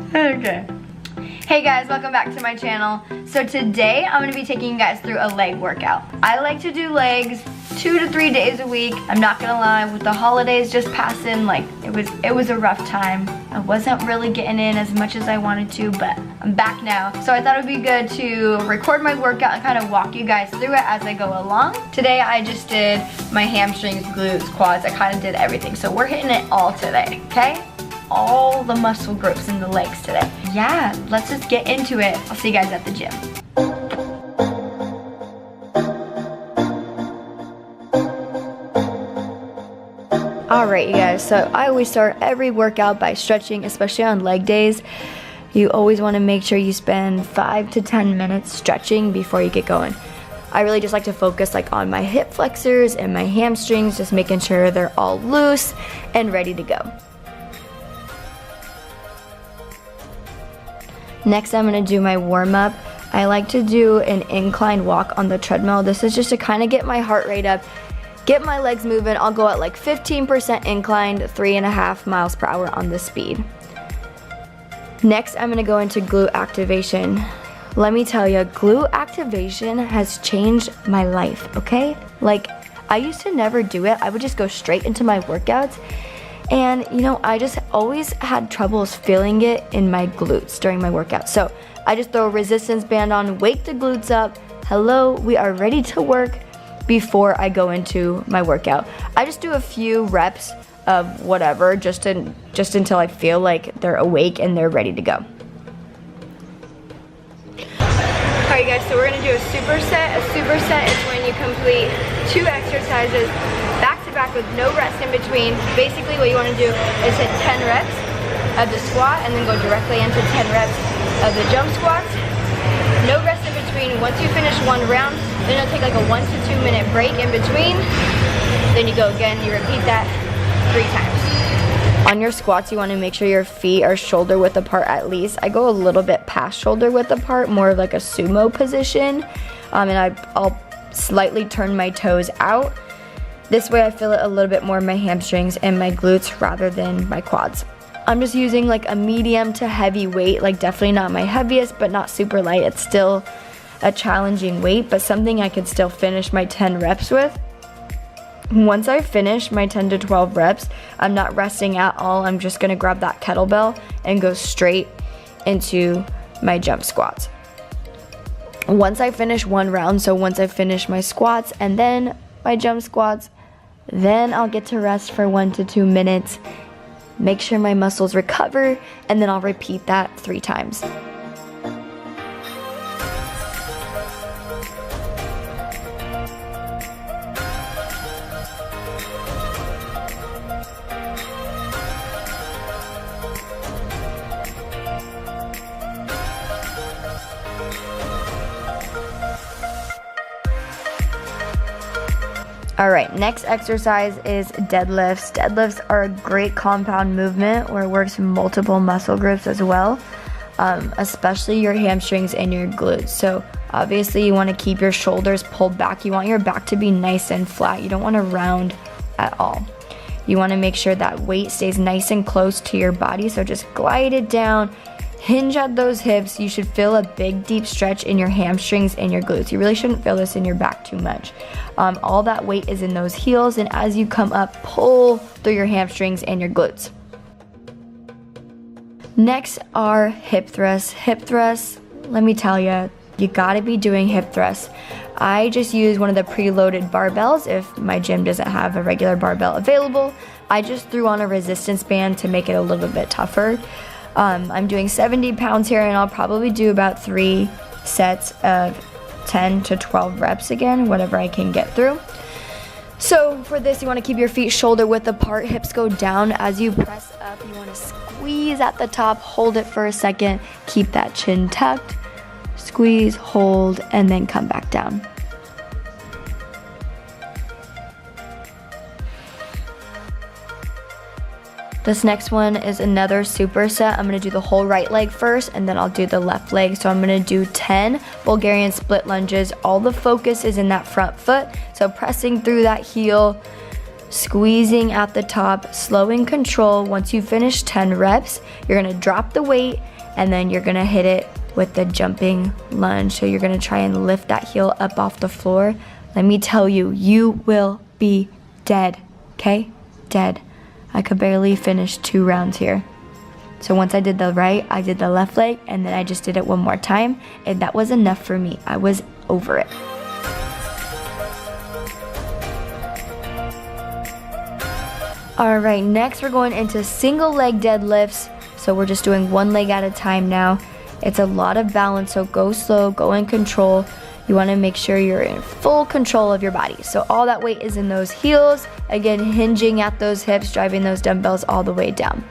Okay. Hey guys, welcome back to my channel. So today I'm gonna be taking you guys through a leg workout. I like to do legs 2 to 3 days a week. I'm not gonna lie, with the holidays just passing, like it was a rough time. I wasn't really getting in as much as I wanted to, but I'm back now. So I thought it would be good to record my workout and kind of walk you guys through it as I go along. Today I just did my hamstrings, glutes, quads. I kind of did everything. So we're hitting it all today, okay? All the muscle groups in the legs today. Yeah, let's just get into it. I'll see you guys at the gym. Alright you guys, so I always start every workout by stretching, especially on leg days. You always want to make sure you spend 5 to 10 minutes stretching before you get going. I really just like to focus on my hip flexors and my hamstrings, just making sure they're all loose and ready to go. Next I'm going to do my warm-up. I like to do an incline walk on the treadmill. This is just to kind of get my heart rate up, get my legs moving. I'll go at like 15% inclined, 3.5 miles per hour on the speed. Next I'm going to go into glute activation. Let me tell you, glute activation has changed my life, okay? Like, I used to never do it. I would just go straight into my workouts. And you know, I just always had troubles feeling it in my glutes during my workout. So I just throw a resistance band on, wake the glutes up. Hello, we are ready to work before I go into my workout. I just do a few reps of whatever, just until I feel like they're awake and they're ready to go. Alright guys, so we're gonna do a superset. A superset is when you complete 2 exercises back to back with no rest in between. Basically what you want to do is hit 10 reps of the squat and then go directly into 10 reps of the jump squats. No rest in between. Once you finish one round, then you'll take like a 1 to 2 minute break in between. Then you go again, you repeat that 3 times. On your squats, you want to make sure your feet are shoulder width apart at least. I go a little bit past shoulder width apart, more of like a sumo position. And I'll slightly turn my toes out. This way I feel it a little bit more in my hamstrings and my glutes rather than my quads. I'm just using like a medium to heavy weight, like definitely not my heaviest, but not super light. It's still a challenging weight, but something I could still finish my 10 reps with. Once I finish my 10 to 12 reps, I'm not resting at all. I'm just gonna grab that kettlebell and go straight into my jump squats. Once I finish one round, so once I finish my squats and then my jump squats, then I'll get to rest for 1 to 2 minutes, make sure my muscles recover, and then I'll repeat that 3 times. Alright, next exercise is deadlifts. Deadlifts are a great compound movement where it works multiple muscle groups as well, especially your hamstrings and your glutes. So obviously you want to keep your shoulders pulled back. You want your back to be nice and flat. You don't want to round at all. You want to make sure that weight stays nice and close to your body. So just glide it down, hinge at those hips. You should feel a big deep stretch in your hamstrings and your glutes. You really shouldn't feel this in your back too much. All that weight is in those heels, and as you come up, pull through your hamstrings and your glutes. Next are hip thrusts. Hip thrusts, let me tell you, you gotta be doing hip thrusts. I just use one of the preloaded barbells if my gym doesn't have a regular barbell available. I just threw on a resistance band to make it a little bit tougher. I'm doing 70 pounds here, and I'll probably do about 3 sets of 10 to 12 reps again, whatever I can get through. So for this, you want to keep your feet shoulder width apart, hips go down. As you press up, you want to squeeze at the top, hold it for a second, keep that chin tucked, squeeze, hold, and then come back down. This next one is another superset. I'm gonna do the whole right leg first, and then I'll do the left leg. So I'm gonna do 10 Bulgarian split lunges. All the focus is in that front foot. So pressing through that heel, squeezing at the top, slow and control. Once you finish 10 reps, you're gonna drop the weight and then you're gonna hit it with the jumping lunge. So you're gonna try and lift that heel up off the floor. Let me tell you, you will be dead, okay? Dead. I could barely finish 2 rounds here. So once I did the right, I did the left leg, and then I just did it one more time, and that was enough for me. I was over it. All right, next we're going into single leg deadlifts. So we're just doing one leg at a time now. It's a lot of balance, so go slow, go in control. You wanna make sure you're in full control of your body. So all that weight is in those heels, again, hinging at those hips, driving those dumbbells all the way down.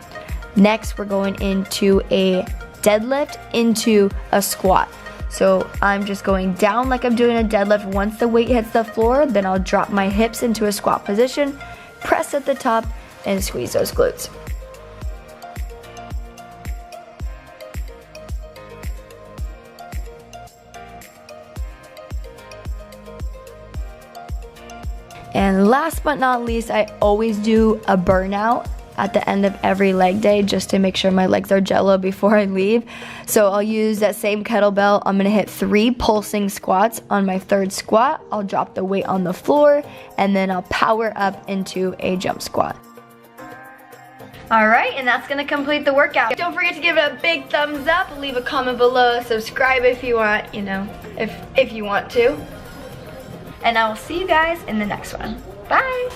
Next, we're going into a deadlift into a squat. So I'm just going down like I'm doing a deadlift. Once the weight hits the floor, then I'll drop my hips into a squat position, press at the top, and squeeze those glutes. And last but not least, I always do a burnout at the end of every leg day just to make sure my legs are jello before I leave. So I'll use that same kettlebell. I'm gonna hit 3 pulsing squats. On my 3rd squat, I'll drop the weight on the floor and then I'll power up into a jump squat. All right, and that's gonna complete the workout. Don't forget to give it a big thumbs up, leave a comment below, subscribe if you want, you know, if you want to. And I will see you guys in the next one. Bye.